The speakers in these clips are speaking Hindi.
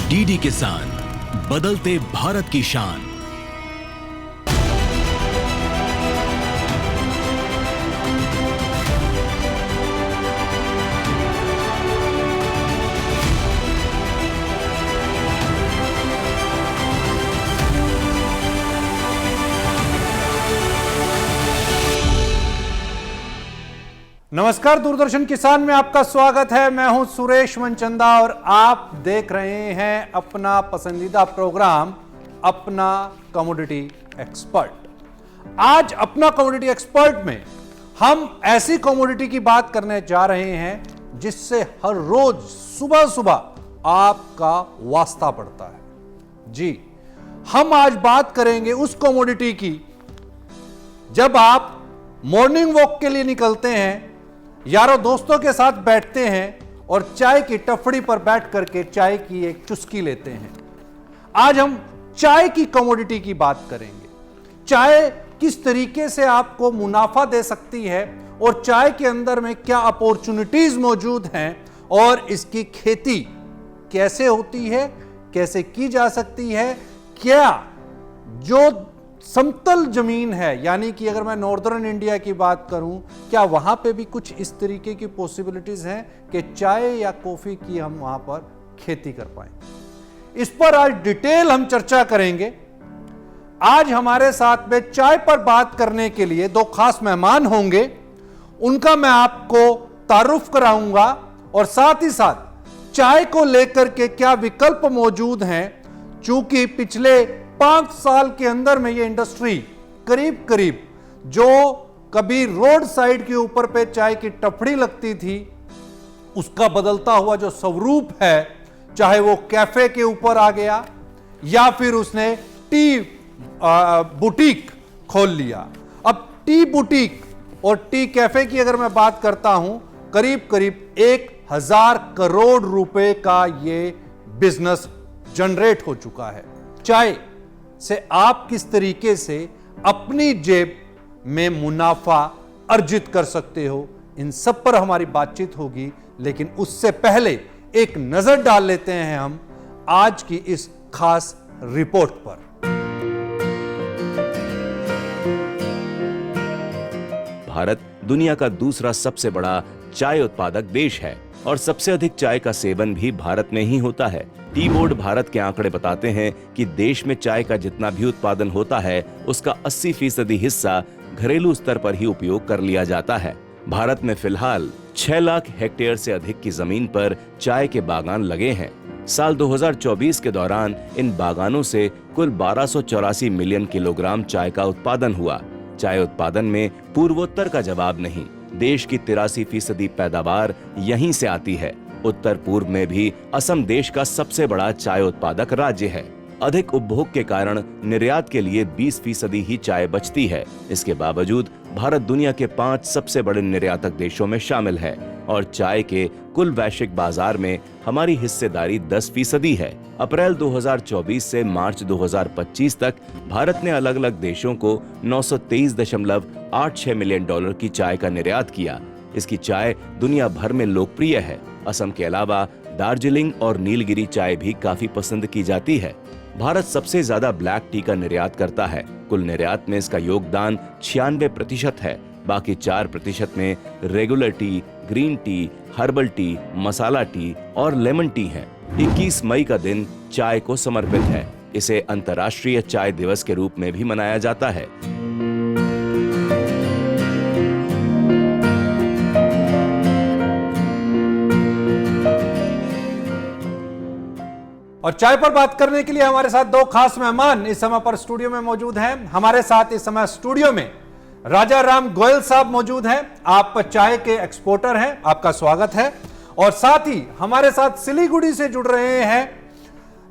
डीडी किसान, बदलते भारत की शान। नमस्कार, दूरदर्शन किसान में आपका स्वागत है। मैं हूं सुरेश मनचंदा और आप देख रहे हैं अपना पसंदीदा प्रोग्राम अपना कमोडिटी एक्सपर्ट। आज अपना कमोडिटी एक्सपर्ट में हम ऐसी कमोडिटी की बात करने जा रहे हैं जिससे हर रोज सुबह सुबह आपका वास्ता पड़ता है। जी, हम आज बात करेंगे उस कमोडिटी की जब आप मॉर्निंग वॉक के लिए निकलते हैं, यारों दोस्तों के साथ बैठते हैं और चाय की टपड़ी पर बैठ करके चाय की एक चुस्की लेते हैं। आज हम चाय की कमोडिटी की बात करेंगे। चाय किस तरीके से आपको मुनाफा दे सकती है और चाय के अंदर में क्या अपॉर्चुनिटीज मौजूद हैं और इसकी खेती कैसे होती है, कैसे की जा सकती है। क्या जो समतल जमीन है, यानी कि अगर मैं नॉर्दर्न इंडिया की बात करूं, क्या वहां पे भी कुछ इस तरीके की पॉसिबिलिटीज हैं कि चाय या कॉफी की हम वहां पर खेती कर पाए। इस पर आज डिटेल हम चर्चा करेंगे। आज हमारे साथ में चाय पर बात करने के लिए दो खास मेहमान होंगे, उनका मैं आपको तारुफ कराऊंगा और साथ ही साथ चाय को लेकर के क्या विकल्प मौजूद हैं। चूंकि पिछले 5 साल के अंदर में ये इंडस्ट्री करीब करीब जो कभी रोड साइड के ऊपर पे चाय की टपड़ी लगती थी, उसका बदलता हुआ जो स्वरूप है, चाहे वो कैफे के ऊपर आ गया या फिर उसने टी बुटीक खोल लिया। अब टी बुटीक और टी कैफे की अगर मैं बात करता हूं, करीब करीब 1000 करोड़ रुपए का ये बिजनेस जनरेट हो चुका है। चाय से आप किस तरीके से अपनी जेब में मुनाफा अर्जित कर सकते हो, इन सब पर हमारी बातचीत होगी। लेकिन उससे पहले एक नजर डाल लेते हैं हम आज की इस खास रिपोर्ट पर। भारत दुनिया का दूसरा सबसे बड़ा चाय उत्पादक देश है और सबसे अधिक चाय का सेवन भी भारत में ही होता है। टी बोर्ड भारत के आंकड़े बताते हैं कि देश में चाय का जितना भी उत्पादन होता है, उसका 80% हिस्सा घरेलू स्तर पर ही उपयोग कर लिया जाता है। भारत में फिलहाल 6 लाख हेक्टेयर से अधिक की जमीन पर चाय के बागान लगे हैं। साल 2024 के दौरान इन बागानों से कुल 1284 मिलियन किलोग्राम चाय का उत्पादन हुआ। चाय उत्पादन में पूर्वोत्तर का जवाब नहीं, देश की 83% पैदावार यहीं से आती है। उत्तर पूर्व में भी असम देश का सबसे बड़ा चाय उत्पादक राज्य है। अधिक उपभोग के कारण निर्यात के लिए 20% ही चाय बचती है। इसके बावजूद भारत दुनिया के 5 सबसे बड़े निर्यातक देशों में शामिल है और चाय के कुल वैश्विक बाजार में हमारी हिस्सेदारी 10% है। अप्रैल 2024 से मार्च 2025 तक भारत ने अलग अलग देशों को 923.86 मिलियन डॉलर की चाय का निर्यात किया। इसकी चाय दुनिया भर में लोकप्रिय है। असम के अलावा दार्जिलिंग और नीलगिरी चाय भी काफी पसंद की जाती है। भारत सबसे ज्यादा ब्लैक टी का निर्यात करता है। कुल निर्यात में इसका योगदान 96% है। बाकी 4% में regular tea, green tea, herbal tea, masala tea और लेमन टी है। 21 मई का दिन चाय को समर्पित है। इसे अंतर्राष्ट्रीय चाय दिवस के रूप में भी मनाया जाता है। और चाय पर बात करने के लिए हमारे साथ दो खास मेहमान इस समय पर स्टूडियो में मौजूद हैं। हमारे साथ इस समय स्टूडियो में राजा राम गोयल साहब मौजूद हैं। आप चाय के एक्सपोर्टर हैं, आपका स्वागत है। और साथ ही हमारे साथ सिलीगुड़ी से जुड़ रहे हैं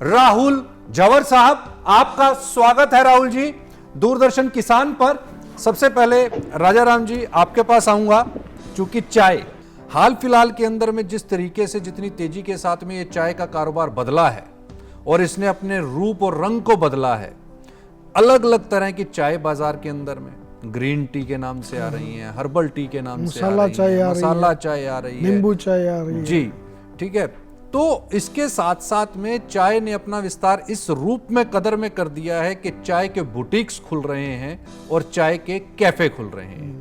राहुल जवर साहब, आपका स्वागत है राहुल जी दूरदर्शन किसान पर। सबसे पहले राजा राम जी आपके पास आऊंगा, चूंकि चाय हाल फिलहाल के अंदर में जिस तरीके से, जितनी तेजी के साथ में ये चाय का कारोबार बदला है और इसने अपने रूप और रंग को बदला है। अलग अलग तरह की चाय बाजार के अंदर में ग्रीन टी के नाम से आ रही हैं, हर्बल टी के नाम से आ रही हैं, मसाला चाय आ रही है, नींबू चाय आ रही है, नींबू चाय आ रही है जी, ठीक है। तो इसके साथ साथ में चाय ने अपना विस्तार इस रूप में कदर में कर दिया है कि चाय के बुटीक्स खुल रहे हैं और चाय के कैफे खुल रहे हैं।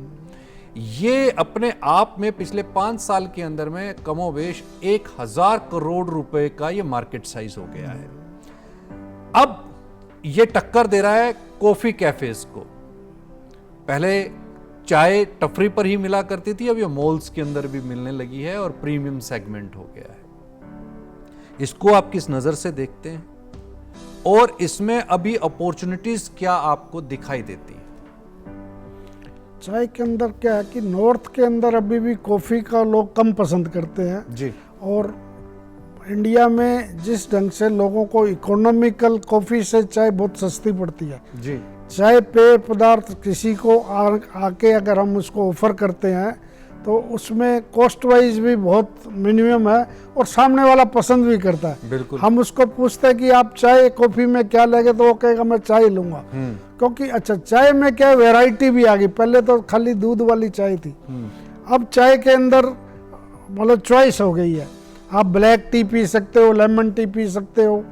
ये अपने आप में पिछले 5 साल के अंदर में कमोवेश 1000 करोड़ रुपए का ये मार्केट साइज हो गया है। अब ये टक्कर दे रहा है कॉफी कैफेज को। पहले चाय टफरी पर ही मिला करती थी, अब ये मॉल्स के अंदर भी मिलने लगी है और प्रीमियम सेगमेंट हो गया है। इसको आप किस नजर से देखते हैं और इसमें अभी अपॉर्चुनिटीज क्या आपको दिखाई देती हैं? चाय के अंदर क्या है कि नॉर्थ के अंदर अभी भी कॉफ़ी का लोग कम पसंद करते हैं जी। और इंडिया में जिस ढंग से लोगों को इकोनॉमिकल कॉफ़ी से चाय बहुत सस्ती पड़ती है जी। चाय पेय पदार्थ किसी को आके अगर हम उसको ऑफर करते हैं तो उसमें कॉस्ट वाइज भी बहुत मिनिमम है और सामने वाला पसंद भी करता है। बिल्कुल। हम उसको पूछते हैं कि आप चाय कॉफ़ी में क्या लेंगे तो वो कहेगा मैं चाय लूँगा, क्योंकि अच्छा चाय में क्या वैरायटी भी आ गई। पहले तो खाली दूध वाली चाय थी, अब चाय के अंदर मतलब चॉइस हो गई है। आप ब्लैक टी पी सकते हो, लेमन टी पी सकते हो।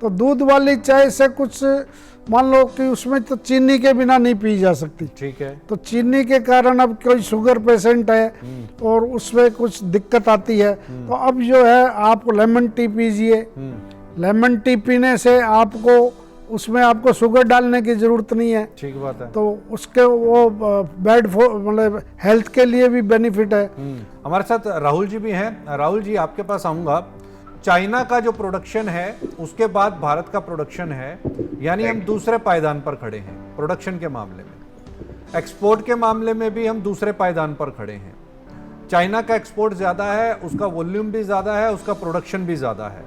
तो दूध वाली चाय से कुछ मान लो कि उसमें तो चीनी के बिना नहीं पी जा सकती। ठीक है। तो चीनी के कारण अब कोई शुगर पेशेंट है और उसमें कुछ दिक्कत आती है, तो अब जो है आप लेमन टी पीजिए। लेमन टी पीने से आपको उसमें आपको शुगर डालने की जरूरत नहीं है। ठीक बात है। तो उसके वो बैड मतलब हेल्थ के लिए भी बेनिफिट है। हमारे साथ राहुल जी भी हैं। राहुल जी, आपके पास आऊंगा। चाइना का जो प्रोडक्शन है उसके बाद भारत का प्रोडक्शन है, यानी हम दूसरे पायदान पर खड़े हैं प्रोडक्शन के मामले में। एक्सपोर्ट के मामले में भी हम दूसरे पायदान पर खड़े हैं। चाइना का एक्सपोर्ट ज्यादा है, उसका वॉल्यूम भी ज्यादा है, उसका प्रोडक्शन भी ज्यादा है।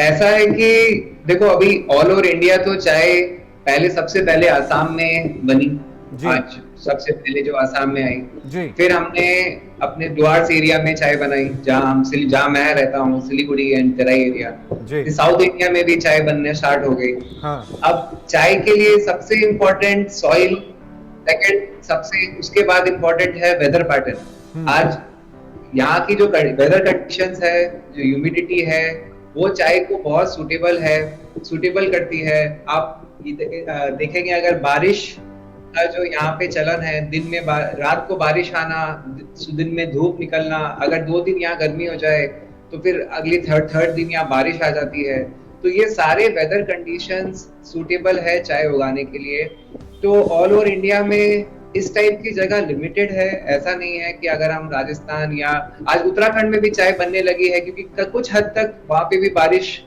ऐसा है कि देखो अभी ऑल ओवर इंडिया तो चाय पहले सबसे पहले आसाम में बनी जी। आज सबसे पहले जो आसाम में आई जी। फिर हमने अपने द्वार एरिया में चाय बनाई, जहाँ मैं रहता हूँ सिलीगुड़ी एंड तेराई एरिया। जी। साउथ इंडिया में भी चाय बनने स्टार्ट हो गई। हाँ। अब चाय के लिए सबसे इम्पोर्टेंट सॉइल, सेकंड सबसे उसके बाद इम्पोर्टेंट है वेदर पैटर्न। आज यहाँ की जो वेदर कंडीशंस है, जो ह्यूमिडिटी है, वो चाय को बहुत सूटेबल करती है। आप देखेंगे अगर बारिश का जो यहाँ पे चलन है, दिन में रात को बारिश आना, दिन में धूप निकलना, अगर 2 दिन यहाँ गर्मी हो जाए तो फिर अगली थर्ड दिन यहाँ बारिश आ जाती है। तो ये सारे वेदर कंडीशंस सूटेबल है चाय उगाने के लिए। तो ऑल ओवर इंडिया में इस टाइप की जगह लिमिटेड है। ऐसा नहीं है कि अगर हम राजस्थान या आज उत्तराखंड में भी चाय बनने लगी है, क्योंकि कुछ हद तक वहां पे भी बारिश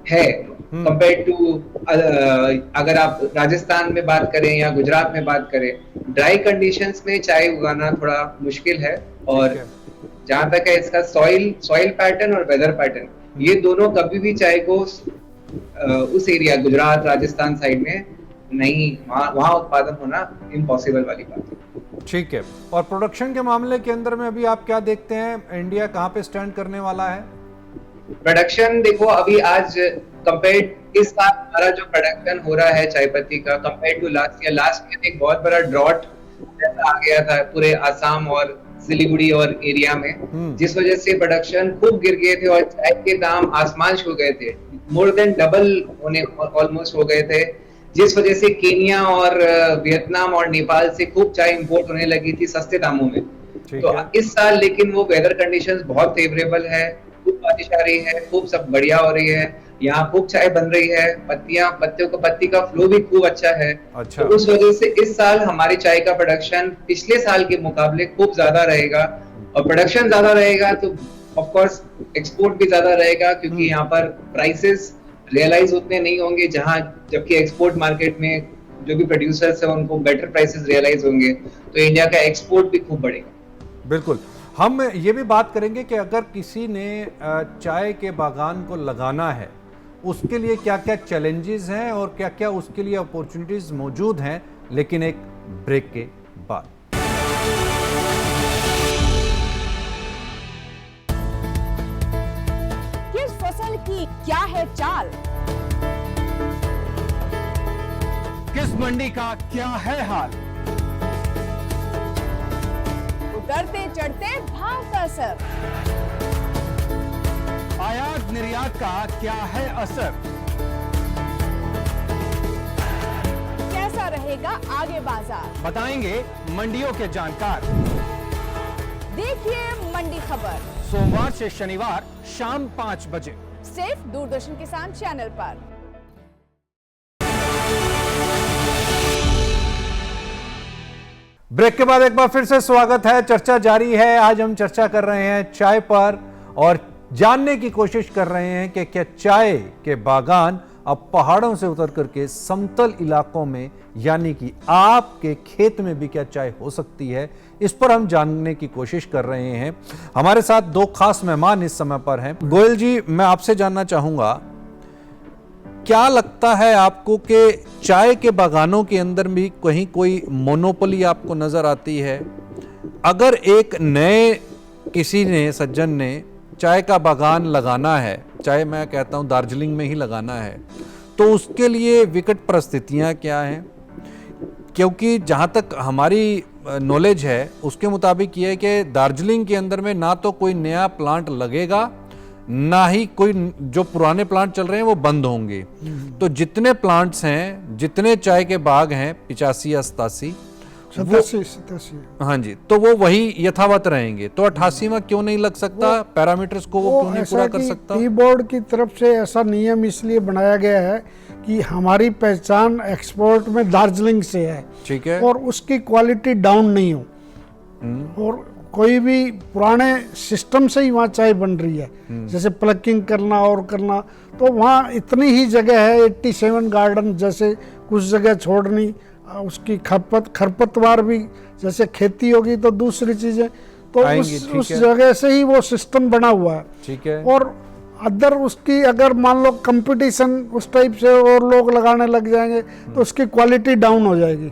है कंपेयर टू अगर आप राजस्थान में बात करें या गुजरात में बात करें। ड्राई कंडीशंस में चाय उगाना थोड़ा मुश्किल है। और जहां तक है इसका सॉइल पैटर्न और वेदर पैटर्न, ये दोनों कभी भी चाय को उस एरिया गुजरात राजस्थान साइड में नहीं, वहां उत्पादन होना इम्पॉसिबल वाली बात है। ठीक है। और प्रोडक्शन के मामले के अंदर में अभी आप क्या देखते हैं, इंडिया कहाँ पे स्टैंड करने वाला है? प्रोडक्शन देखो अभी आज कंपेयर इस साल हमारा जो प्रोडक्शन हो रहा है चाय पत्ती का कंपेयर टू लास्ट ईयर एक बहुत बड़ा ड्रॉट जैसा आ गया था पूरे आसाम और सिलीगुड़ी और एरिया में, जिस वजह से प्रोडक्शन खूब गिर गए थे और चाय के दाम आसमान छू गए थे, मोर देन डबल होने ऑलमोस्ट हो गए थे, जिस वजह से केनिया और वियतनाम और नेपाल से खूब चाय इंपोर्ट होने लगी थी सस्ते दामों में। तो इस साल लेकिन वो वेदर कंडीशंस बहुत फेवरेबल है, खूब बारिश आ रही है, खूब सब बढ़िया हो रही है, यहाँ खूब चाय बन रही है, पत्ती का फ्लो भी खूब अच्छा है। अच्छा। तो उस वजह से इस साल हमारी चाय का प्रोडक्शन पिछले साल के मुकाबले खूब ज्यादा रहेगा, और प्रोडक्शन ज्यादा रहेगा तो ऑफ कोर्स एक्सपोर्ट भी ज्यादा रहेगा, क्योंकि यहाँ पर प्राइसेस रियलाइज उतने नहीं होंगे जबकि एक्सपोर्ट मार्केट में जो भी प्रोड्यूसर्स है उनको बेटर प्राइसेस रियलाइज होंगे, तो इंडिया का एक्सपोर्ट भी खूब बढ़ेगा। बिल्कुल। हम ये भी बात करेंगे कि अगर किसी ने चाय के बागान को लगाना है उसके लिए क्या क्या चैलेंजेस हैं और क्या क्या उसके लिए अपॉर्चुनिटीज मौजूद हैं, लेकिन एक ब्रेक के बाद। किस फसल की क्या है चाल, किस मंडी का क्या है हाल, उतरते चढ़ते भाव का असर, आयात आयात का क्या है असर? कैसा रहेगा आगे बाजार? बताएंगे मंडियों के जानकार। देखिए मंडी खबर सोमवार से शनिवार शाम 5 बजे सिर्फ दूरदर्शन किसान चैनल पर। ब्रेक के बाद एक बार फिर से स्वागत है। चर्चा जारी है। आज हम चर्चा कर रहे हैं चाय पर और जानने की कोशिश कर रहे हैं कि क्या चाय के बागान अब पहाड़ों से उतर करके समतल इलाकों में यानी कि आपके खेत में भी क्या चाय हो सकती है। इस पर हम जानने की कोशिश कर रहे हैं। हमारे साथ दो खास मेहमान इस समय पर हैं। गोयल जी, मैं आपसे जानना चाहूंगा, क्या लगता है आपको कि चाय के बागानों के अंदर भी कहीं कोई मोनोपोली आपको नजर आती है? अगर एक नए किसी ने सज्जन ने चाय का बागान लगाना है, चाहे मैं कहता हूं दार्जिलिंग में ही लगाना है, तो उसके लिए विकट परिस्थितियां क्या हैं? क्योंकि जहां तक हमारी नॉलेज है उसके मुताबिक ये है कि दार्जिलिंग के अंदर में ना तो कोई नया प्लांट लगेगा, ना ही कोई जो पुराने प्लांट चल रहे हैं वो बंद होंगे। तो जितने प्लांट्स हैं, जितने चाय के बाग हैं 85 या 87, 87। हाँ जी, तो वो वही यथावत रहेंगे। तो 88वां क्यों नहीं लग सकता? पैरामीटर्स को वो क्यों नहीं पूरा कर सकता? टी बोर्ड की तरफ से ऐसा नियम इसलिए बनाया गया है कि हमारी पहचान एक्सपोर्ट में दार्जिलिंग से है, ठीक है, और उसकी क्वालिटी डाउन नहीं हो, और कोई भी पुराने सिस्टम से ही वहाँ चाय बन रही है, जैसे प्लकिंग करना और करना, तो वहाँ इतनी ही जगह है, 87 गार्डन जैसे कुछ जगह छोड़नी, उसकी खरपतवार भी जैसे खेती होगी तो दूसरी चीजें, तो उस जगह से ही वो सिस्टम बना हुआ है, ठीक है। और अदर उसकी अगर मान लो कंपटीशन उस टाइप से और लोग लगाने लग जाएंगे तो उसकी क्वालिटी डाउन हो जाएगी।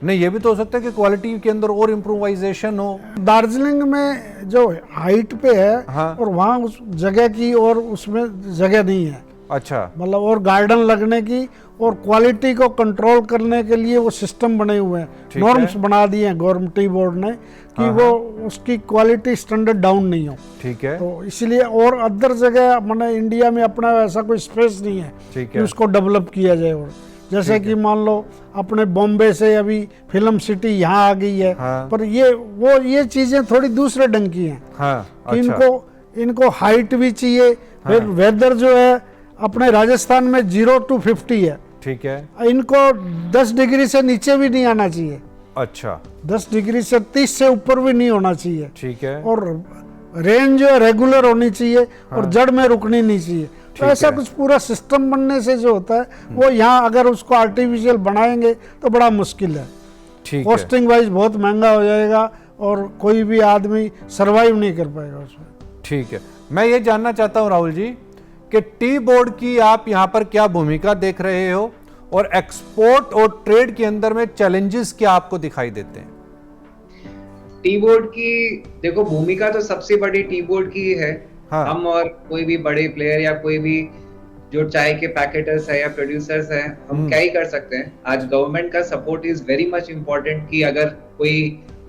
नहीं, ये भी तो हो सकता है कि क्वालिटी के अंदर और इम्प्रोवाइजेशन हो। दार्जिलिंग में जो हाइट पे है, हाँ, और वहाँ उस जगह की और उसमें जगह नहीं है, अच्छा, मतलब और गार्डन लगने की और क्वालिटी को कंट्रोल करने के लिए वो सिस्टम बने हुए हैं, नॉर्म्स बना दिए हैं गवर्नमेंट टी बोर्ड ने कि वो उसकी क्वालिटी स्टैंडर्ड डाउन नहीं हो, ठीक है। तो इसलिए और अदर जगह मैंने इंडिया में अपना ऐसा कोई स्पेस नहीं है कि उसको डेवलप किया जाए। और जैसे कि मान लो अपने बॉम्बे से अभी फिल्म सिटी यहाँ आ गई है, हाँ, पर ये चीजें थोड़ी दूसरे ढंग की हैं, हाँ, कि अच्छा, इनको हाइट भी चाहिए, फिर वेदर जो है अपने राजस्थान में 0 to 50 है, ठीक है, इनको 10 डिग्री से नीचे भी नहीं आना चाहिए, अच्छा, 10 डिग्री से 30 से ऊपर भी नहीं होना चाहिए, ठीक है, और रेंज जो है रेगुलर होनी चाहिए, और जड़ में रुकनी नहीं चाहिए। तो ऐसा कुछ पूरा सिस्टम बनने से जो होता है वो यहाँ अगर उसको आर्टिफिशियल बनाएंगे तो बड़ा मुश्किल है, ठीक है, कॉस्टिंग वाइज बहुत महंगा हो जाएगा और कोई भी आदमी सरवाइव नहीं कर पाएगा उसमें। ठीक है। मैं ये जानना चाहता हूँ राहुल जी कि टी बोर्ड की आप यहाँ पर क्या भूमिका देख रहे हो और एक्सपोर्ट और ट्रेड के अंदर में चैलेंजेस क्या आपको दिखाई देते हैं? टी बोर्ड की देखो भूमिका तो सबसे बड़ी टी बोर्ड की है। हाँ। हम और कोई भी बड़े प्लेयर या कोई भी जो चाय के पैकेटर्स है या प्रोड्यूसर्स है, हम क्या ही कर सकते हैं। आज गवर्नमेंट का support is very much important कि अगर कोई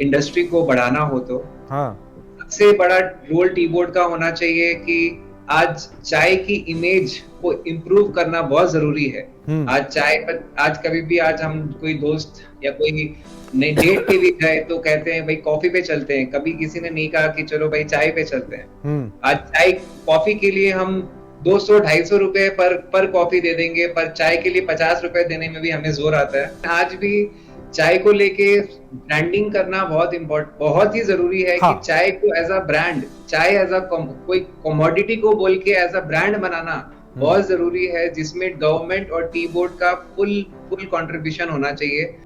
इंडस्ट्री को बढ़ाना हो तो सबसे बड़ा रोल टी बोर्ड का होना चाहिए कि आज चाय की इमेज को इम्प्रूव करना बहुत जरूरी है। आज चाय पर आज कभी भी आज हम कोई दोस्त या कोई नई डेट पे भी गए तो कहते हैं भाई कॉफी पे चलते हैं, कभी किसी ने नहीं कहा कि चलो भाई चाय पे चलते हैं। आज चाय कॉफी के लिए हम 200-250 रुपए पर कॉफी दे देंगे, पर चाय के लिए 50 रुपए देने में भी हमें जोर आता है। आज भी चाय को लेके ब्रांडिंग करना बहुत ही जरूरी है। हाँ। कि चाय को एज अ ब्रांड, चाय एज अ कोई कमोडिटी को बोल के एज अ ब्रांड बनाना बहुत जरूरी है, जिसमें गवर्नमेंट और टी बोर्ड का फुल कंट्रीब्यूशन होना चाहिए।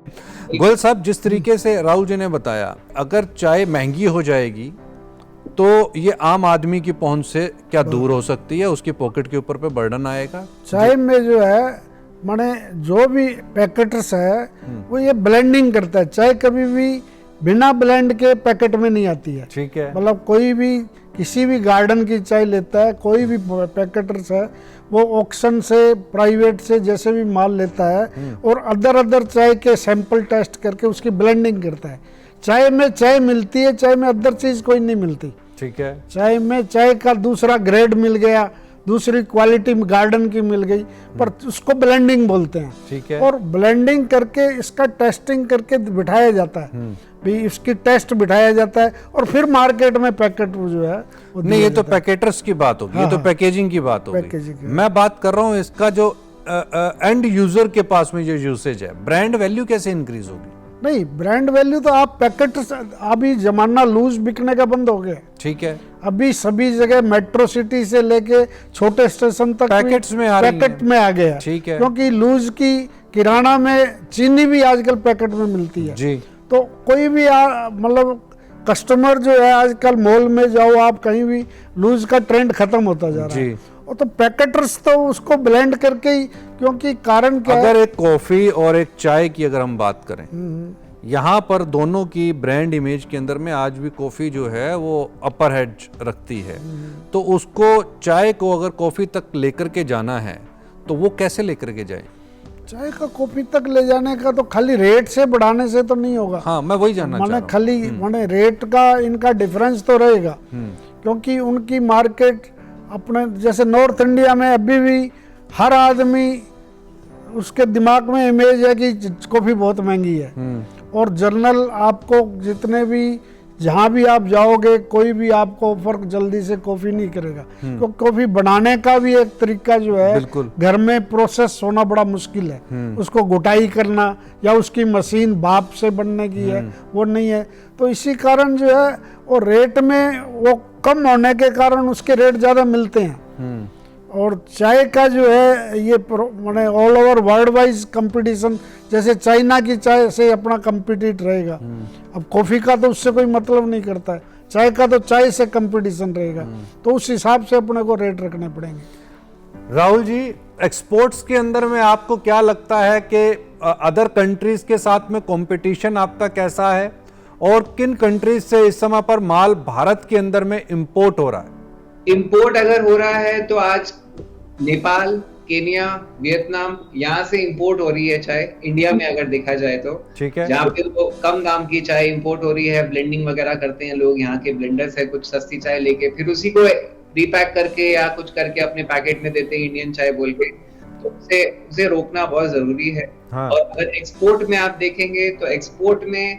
गोयल साहब, जिस तरीके से राहुल जी ने बताया, अगर चाय महंगी हो जाएगी तो ये आम आदमी की पहुंच से क्या दूर हो सकती है, उसकी पॉकेट के ऊपर पे बर्डन आएगा। चाय में जो है माने जो भी पैकेटर्स है वो ये ब्लेंडिंग करता है, चाय कभी भी बिना ब्लेंड के पैकेट में नहीं आती है। ठीक है, मतलब कोई भी किसी भी गार्डन की चाय लेता है, कोई भी पैकेटर्स है वो ऑक्शन से प्राइवेट से जैसे भी माल लेता है और अदर चाय के सैंपल टेस्ट करके उसकी ब्लेंडिंग करता है। चाय में चाय मिलती है, चाय में अदर चीज कोई नहीं मिलती। ठीक है, चाय में चाय का दूसरा ग्रेड मिल गया, दूसरी क्वालिटी गार्डन की मिल गई, पर उसको ब्लेंडिंग बोलते हैं। ठीक है। और ब्लेंडिंग करके इसका टेस्टिंग करके बिठाया जाता है, भी इसकी टेस्ट बिठाया जाता है और फिर मार्केट में पैकेट जो है वो नहीं, दिया ये तो जाता है। पैकेटर्स की बात होगी, ये तो हाँ। पैकेजिंग की बात होगी। पैकेजिंग की मैं बात कर रहा हूँ इसका जो एंड यूजर के पास में जो यूसेज है, ब्रांड वैल्यू कैसे इंक्रीज होगी? नहीं, ब्रांड वैल्यू तो आप पैकेट, अभी जमाना लूज बिकने का बंद हो गया। ठीक है। अभी सभी जगह मेट्रो सिटी से लेके छोटे स्टेशन तक पैकेट्स में आ रही पैकेट हैं। में आ गया। ठीक है। क्योंकि लूज की किराना में चीनी भी आजकल पैकेट में मिलती है। जी। तो कोई भी मतलब कस्टमर जो है, आजकल मॉल में जाओ आप कहीं भी, लूज का ट्रेंड खत्म होता जा रहा जी। है। और तो पैकेटर्स तो उसको ब्लेंड करके ही, क्योंकि कारण क्या है, अगर एक कॉफी और एक चाय की अगर हम बात करें, यहाँ पर दोनों की ब्रांड इमेज के अंदर में आज भी कॉफी जो है वो अपर हेड रखती है, तो उसको चाय को अगर कॉफी तक लेकर के जाना है तो वो कैसे लेकर के जाए? चाय का कॉफी तक ले जाने का तो खाली रेट से बढ़ाने से तो नहीं होगा। हाँ, मैं वही जानना चाह माने रहा हूँ। खाली माने रेट का इनका डिफरेंस तो रहेगा, क्योंकि उनकी मार्केट अपने जैसे नॉर्थ इंडिया में अभी भी हर आदमी उसके दिमाग में इमेज है कि कॉफ़ी बहुत महंगी है। और जर्नल आपको जितने भी जहाँ भी आप जाओगे, कोई भी आपको ऑफर जल्दी से कॉफ़ी नहीं करेगा, क्योंकि कॉफ़ी बनाने का भी एक तरीका जो है, बिल्कुल। घर में प्रोसेस होना बड़ा मुश्किल है। उसको घुटाई करना या उसकी मशीन भाप से बनने की है, वो नहीं है। तो इसी कारण जो है वो रेट में वो कम होने के कारण उसके रेट ज़्यादा मिलते हैं। और चाय का जो है ये माने all over world wise competition, जैसे चाइना की चाय से अपना कंपटीट रहेगा। अब कॉफ़ी का तो उससे कोई मतलब नहीं करता है, चाय का तो चाय से कंपटीशन रहेगा, तो उस हिसाब से अपने को रेट रखने पड़ेंगे। राहुल जी, एक्सपोर्ट्स के अंदर में आपको क्या लगता है कि अदर कंट्रीज के साथ में कंपटीशन आपका कैसा है, और किन कंट्रीज से इस समय पर माल भारत के अंदर में इंपोर्ट हो रहा है? इंपोर्ट अगर हो रहा है तो आज नेपाल, केनिया, वियतनाम, यहाँ से इंपोर्ट हो रही है चाय, इंडिया में अगर देखा जाए तो। ठीक है। जहाँ पे वो कम दाम की चाय इंपोर्ट हो रही है, ब्लेंडिंग वगैरह करते हैं लोग, यहाँ के ब्लेंडर्स है, कुछ सस्ती चाय लेके फिर उसी को रीपैक करके या कुछ करके अपने पैकेट में देते हैं इंडियन चाय बोल के। तो उसे रोकना बहुत जरूरी है। हाँ। और अगर एक्सपोर्ट में आप देखेंगे तो एक्सपोर्ट में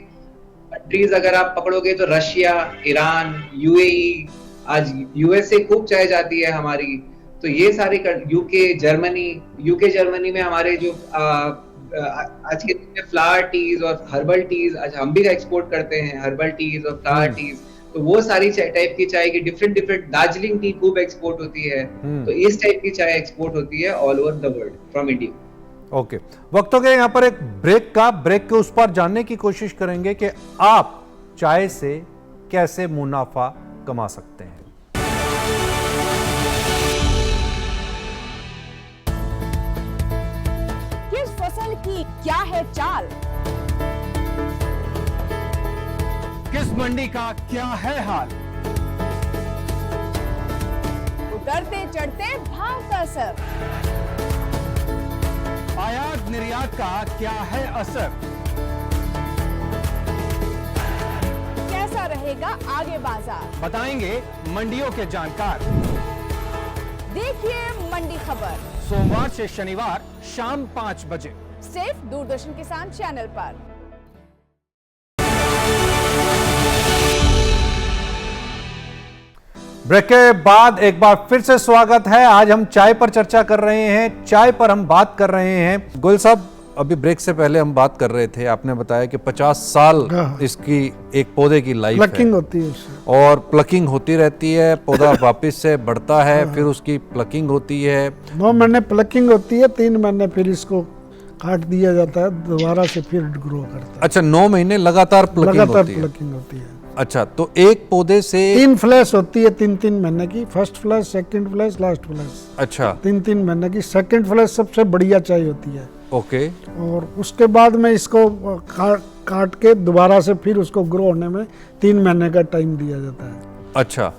कंट्रीज अगर आप पकड़ोगे तो रशिया, ईरान, यूएई, आज यूएसए खूब चाय जाती है हमारी। तो ये सारे यूके जर्मनी में हमारे जो आज के दिन में फ्लावर टीज और हर्बल टीज, आज हम भी एक्सपोर्ट करते हैं हर्बल टीज और फ्लावर टीज। तो वो सारी टाइप की चाय की डिफरेंट दार्जिलिंग टी खूब एक्सपोर्ट होती है। तो इस टाइप की चाय एक्सपोर्ट होती है all over the world from India. Okay, वक्त हो गया यहाँ पर एक ब्रेक के उस पर जानने की कोशिश करेंगे कि आप चाय से कैसे मुनाफा कमा सकते हैं। किस फसल की क्या है चाल, किस मंडी का क्या है हाल, उतरते चढ़ते भाव का असर, आयात निर्यात का क्या है असर, कैसा रहेगा आगे बाजार, बताएंगे मंडियों के जानकार। देखिए मंडी खबर सोमवार से शनिवार शाम 5 बजे सिर्फ दूरदर्शन किसान चैनल पर। ब्रेक के बाद एक बार फिर से स्वागत है। आज हम चाय पर चर्चा कर रहे हैं, चाय पर हम बात कर रहे हैं। गोयल साहब, अभी ब्रेक से पहले हम बात कर रहे थे, आपने बताया कि 50 साल इसकी एक पौधे की लाइफ प्लकिंग होती है उससे, और प्लकिंग होती रहती है, पौधा वापस से बढ़ता है, फिर उसकी प्लकिंग होती है। 9 महीने प्लकिंग होती है, 3 महीने फिर इसको काट दिया जाता है, दोबारा से फिर ग्रो करता है। अच्छा, 9 महीने लगातार प्लकिंग होती है। प्लकिंग होती है। अच्छा, तो एक पौधे से 3 फ्लैश होती है, 3-3 महीने की, first flash, second flash, last flash. अच्छा, 3-3 महीने की। सेकंड फ्लैश सबसे बढ़िया चाय होती है। ओके। और उसके बाद में इसको काट के दोबारा से फिर उसको ग्रो होने में 3 महीने का टाइम दिया जाता है। अच्छा,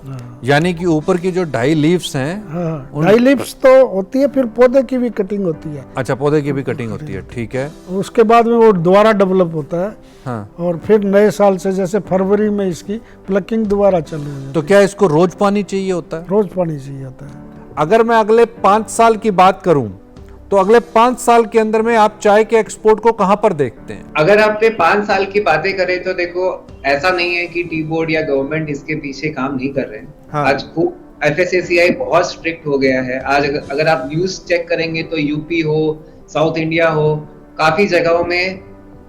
यानी कि ऊपर की जो 2.5 लीव्स हैं, हाँ, 2.5 लीव्स तो होती है, फिर पौधे की भी कटिंग होती है। अच्छा, पौधे की भी कटिंग होती है, ठीक है। उसके बाद में वो दोबारा डेवलप होता है। हाँ। और फिर नए साल से जैसे फरवरी में इसकी प्लकिंग दोबारा चालू हो जाती है। तो क्या इसको रोज पानी चाहिए होता है? रोज पानी चाहिए होता है। अगर मैं अगले 5 साल की बात करूं तो अगले 5 साल के अंदर में आप चाय के एक्सपोर्ट को कहां पर देखते हैं? अगर आपने 5 साल की बातें करें तो देखो, ऐसा नहीं है कि टी बोर्ड या गवर्नमेंट इसके पीछे काम नहीं कर रहे हैं। हाँ। आज खूब FSSAI बहुत स्ट्रिक्ट हो गया है। आज अगर आप न्यूज चेक करेंगे तो यूपी हो, साउथ इंडिया हो, काफी जगहों में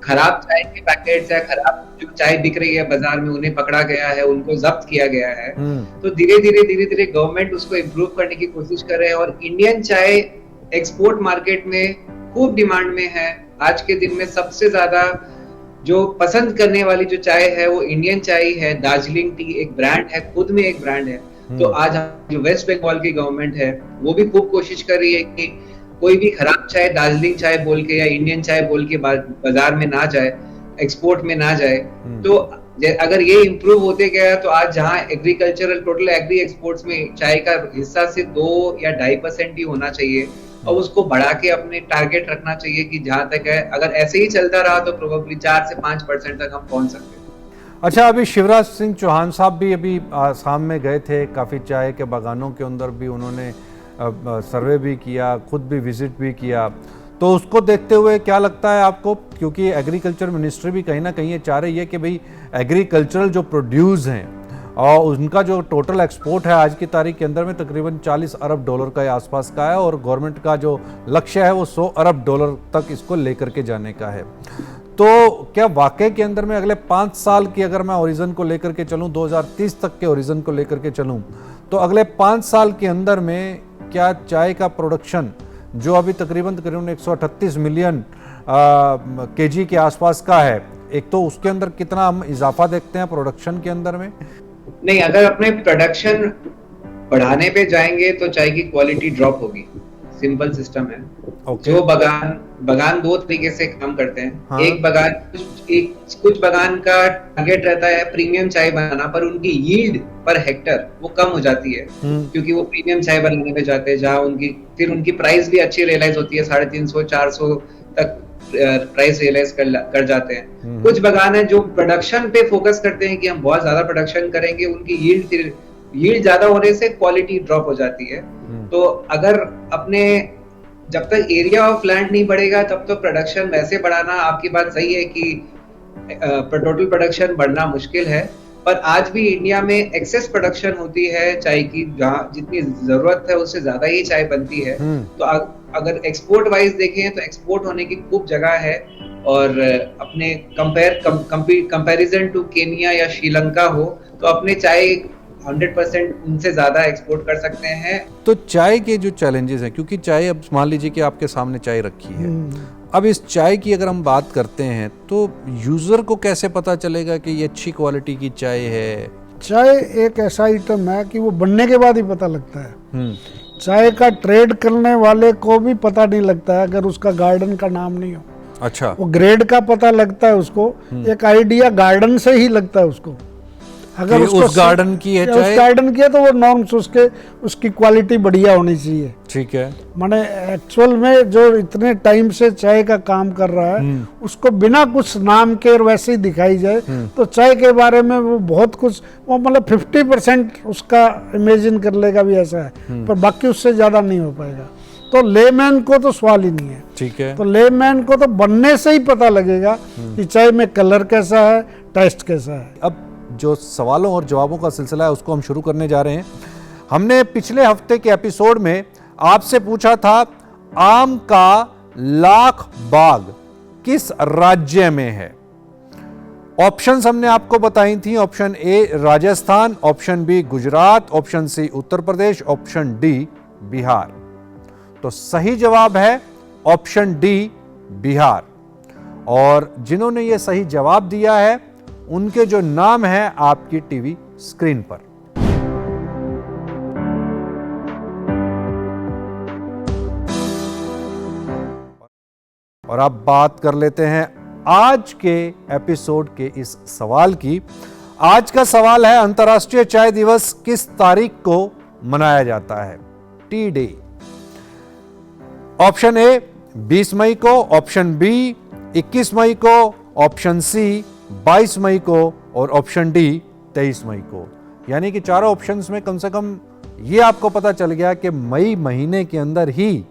खराब चाय के पैकेट्स या खराब जो चाय बिक रही है बाजार में, उन्हें पकड़ा गया है, उनको जब्त किया गया है। तो धीरे धीरे गवर्नमेंट उसको इम्प्रूव करने की कोशिश कर रहे हैं और इंडियन चाय एक्सपोर्ट मार्केट में खूब डिमांड में है। आज के दिन में सबसे ज्यादा जो पसंद करने वाली जो चाय है वो इंडियन चाय है। दार्जिलिंग टी एक ब्रांड है, खुद में एक ब्रांड है। तो आज जो वेस्ट बंगाल की गवर्नमेंट है वो भी खूब कोशिश कर रही है कि कोई भी खराब चाय दार्जिलिंग चाय बोल के या इंडियन चाय बोल के बाजार में ना जाए, एक्सपोर्ट में ना जाए। तो अगर ये इम्प्रूव होते गया तो आज जहाँ एग्रीकल्चरल टोटल एग्री एक्सपोर्ट्स में चाय का हिस्सा से 2 या 2.5% ही होना चाहिए और उसको बढ़ा के अपने टारगेट रखना चाहिए कि जहां तक है, अगर ऐसे ही चलता रहा तो प्रोबेबली 4 से 5% तक हम पहुंच सकते हैं। अच्छा, अभी शिवराज सिंह चौहान साहब भी अभी आसाम में गए थे, काफ़ी चाय के बागानों के अंदर भी उन्होंने सर्वे भी किया, खुद भी विजिट भी किया। तो उसको देखते हुए क्या लगता है आपको, क्योंकि एग्रीकल्चर मिनिस्ट्री भी कहीं ना कहीं ये चाह रही है कि भाई एग्रीकल्चरल जो प्रोड्यूस हैं और उनका जो टोटल एक्सपोर्ट है आज की तारीख के अंदर में तकरीबन $40 अरब के आसपास का है और गवर्नमेंट का जो लक्ष्य है वो $100 अरब तक इसको लेकर के जाने का है। तो क्या वाकई के अंदर में अगले 5 साल की अगर मैं ओरिजिन को लेकर के चलूं, 2030 तक के ओरिजिन को लेकर के चलूं, तो अगले 5 साल के अंदर में क्या चाय का प्रोडक्शन जो अभी तकरीबन 138 मिलियन केजी के आसपास का है, एक तो उसके अंदर कितना हम इजाफा देखते हैं प्रोडक्शन के अंदर में? नहीं, अगर अपने प्रोडक्शन बढ़ाने पे जाएंगे तो चाय की क्वालिटी ड्रॉप होगी। सिंपल सिस्टम है। जो बगान 2 तरीके से काम करते हैं। हाँ। कुछ बगान का टारगेट रहता है प्रीमियम चाय बनाना, पर उनकी यील्ड पर हेक्टर वो कम हो जाती है क्योंकि वो प्रीमियम चाय बनाने पे जाते हैं, जहाँ उनकी प्राइस भी अच्छी रियलाइज होती है, 350-400 तक प्राइस रियलाइज कर जाते हैं। कुछ बगान है जो प्रोडक्शन पे फोकस करते हैं कि हम बहुत ज्यादा प्रोडक्शन करेंगे, उनकी यील्ड ज्यादा होने से क्वालिटी ड्रॉप हो जाती है। तो अगर अपने जब तक एरिया ऑफ लैंड नहीं बढ़ेगा तब तो प्रोडक्शन वैसे बढ़ाना, आपकी बात सही है कि टोटल प्रोडक्शन बढ़ना मुश्किल है, पर आज भी इंडिया में एक्सेस प्रोडक्शन होती है चाय की, जहाँ जितनी जरूरत है उससे ज्यादा ही चाय बनती है। तो अगर एक्सपोर्ट वाइज देखें तो एक्सपोर्ट होने की खूब जगह है और अपने कंपैरिजन टू केनिया या श्रीलंका हो तो अपने चाय 100% उनसे ज्यादा एक्सपोर्ट कर सकते हैं। तो चाय के जो चैलेंजेस हैं, क्योंकि चाय अब मान लीजिए कि आपके सामने चाय रखी है, अब इस चाय की अगर हम बात करते हैं तो यूजर को कैसे पता चलेगा कि ये अच्छी क्वालिटी की चाय है? चाय एक ऐसा आइटम है कि वो बनने के बाद ही पता लगता है। चाय का ट्रेड करने वाले को भी पता नहीं लगता है अगर उसका गार्डन का नाम नहीं हो। अच्छा, वो ग्रेड का पता लगता है उसको, एक आइडिया गार्डन से ही लगता है उसको। अगर उस गार्डन की है चाय, उस गार्डन की है तो वो नॉर्म्स उसकी क्वालिटी बढ़िया होनी चाहिए। ठीक है। माने एक्चुअल में जो इतने टाइम से चाय का काम कर रहा है उसको बिना कुछ नाम के वैसे ही दिखाई जाए तो चाय के बारे में वो बहुत कुछ, वो मतलब 50% उसका इमेजिन कर लेगा भी ऐसा है, पर बाकी उससे ज्यादा नहीं हो पाएगा। तो लेमैन को तो सवाल ही नहीं है। ठीक है। तो लेमैन को तो बनने से ही पता लगेगा कि चाय में कलर कैसा है, टेस्ट कैसा है। अब जो सवालों और जवाबों का सिलसिला है उसको हम शुरू करने जा रहे हैं। हमने पिछले हफ्ते के एपिसोड में आपसे पूछा था आम का लाख बाग किस राज्य में है। ऑप्शंस हमने आपको बताई थी, option A Rajasthan, option B Gujarat, option C Uttar Pradesh, option D Bihar. तो सही जवाब है ऑप्शन डी बिहार। और जिन्होंने ये सही जवाब दिया है उनके जो नाम है आपकी टीवी स्क्रीन पर। और अब बात कर लेते हैं आज के एपिसोड के इस सवाल की। आज का सवाल है अंतर्राष्ट्रीय चाय दिवस किस तारीख को मनाया जाता है? T day. ऑप्शन ए 20 मई को, ऑप्शन बी 21 मई को, ऑप्शन सी 22 मई को और ऑप्शन डी 23 मई को। यानी कि चारों ऑप्शंस में कम से कम ये आपको पता चल गया कि मई महीने के अंदर ही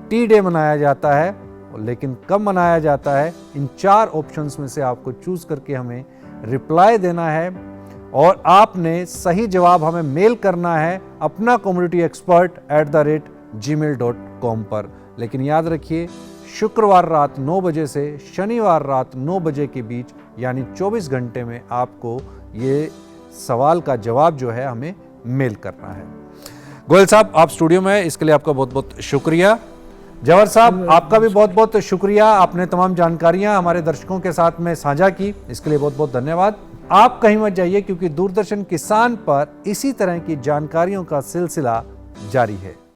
टी डे मनाया जाता है, लेकिन कब मनाया जाता है, इन 4 ऑप्शंस में से आपको चूज करके हमें रिप्लाई देना है और आपने सही जवाब हमें मेल करना है अपना commodityexpert@gmail.com पर। लेकिन याद रखिए, शुक्रवार रात 9 बजे से शनिवार रात 9 बजे के बीच यानी 24 घंटे में आपको ये सवाल का जवाब जो है हमें मेल करना है। गोयल साहब, आप स्टूडियो में हैं, इसके लिए आपका बहुत बहुत शुक्रिया। जवाहर साहब, आपका भी बहुत बहुत शुक्रिया, आपने तमाम जानकारियां हमारे दर्शकों के साथ में साझा की, इसके लिए बहुत बहुत धन्यवाद। आप कहीं मत जाइए, क्योंकि दूरदर्शन किसान पर इसी तरह की जानकारियों का सिलसिला जारी है।